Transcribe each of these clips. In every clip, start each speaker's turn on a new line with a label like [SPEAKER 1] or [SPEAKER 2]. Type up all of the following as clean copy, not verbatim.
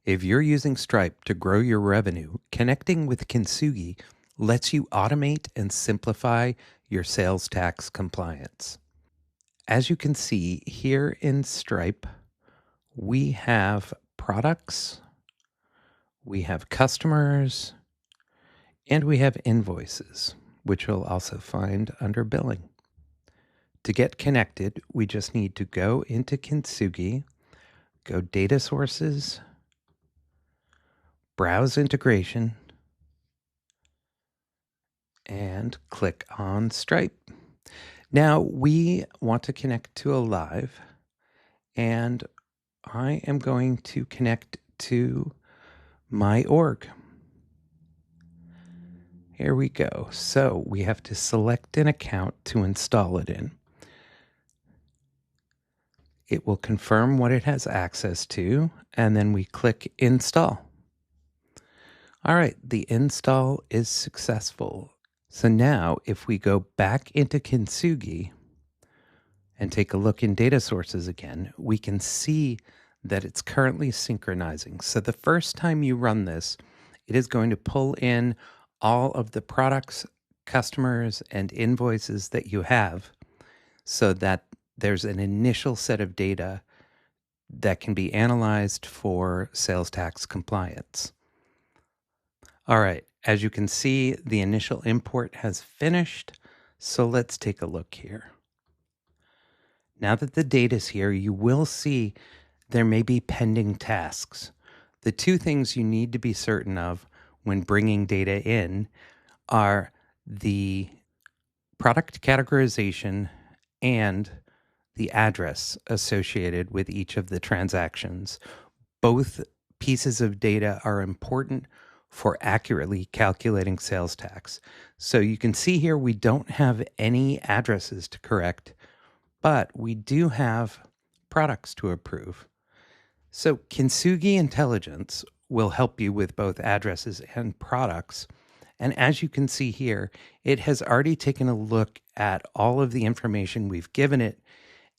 [SPEAKER 1] If you're using Stripe to grow your revenue, connecting with Kintsugi lets you automate and simplify your sales tax compliance. As you can see here in Stripe, we have products, we have customers, and we have invoices, which you'll also find under billing. To get connected, we just need to go into Kintsugi, go Data Sources, Browse Integration, and click on Stripe. Now we want to connect to a live, and I am going to connect to my org. Here we go. So we have to select an account to install it in. It will confirm what it has access to, and then we click Install. All right, the install is successful. So now if we go back into Kintsugi and take a look in data sources again, we can see that it's currently synchronizing. So the first time you run this, it is going to pull in all of the products, customers, and invoices that you have so that there's an initial set of data that can be analyzed for sales tax compliance. All right, as you can see, the initial import has finished, so let's take a look here. Now that the data is here, you will see there may be pending tasks. The two things you need to be certain of when bringing data in are the product categorization and the address associated with each of the transactions. Both pieces of data are important for accurately calculating sales tax. So you can see here we don't have any addresses to correct, but we do have products to approve. So Kintsugi Intelligence will help you with both addresses and products. And as you can see here, it has already taken a look at all of the information we've given it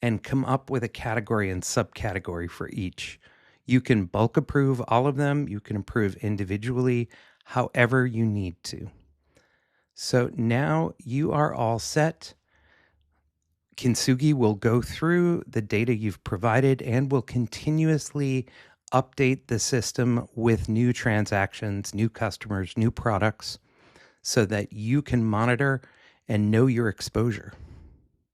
[SPEAKER 1] and come up with a category and subcategory for each. You can bulk approve all of them. You can approve individually, however you need to. So now you are all set. Kintsugi will go through the data you've provided and will continuously update the system with new transactions, new customers, new products, so that you can monitor and know your exposure.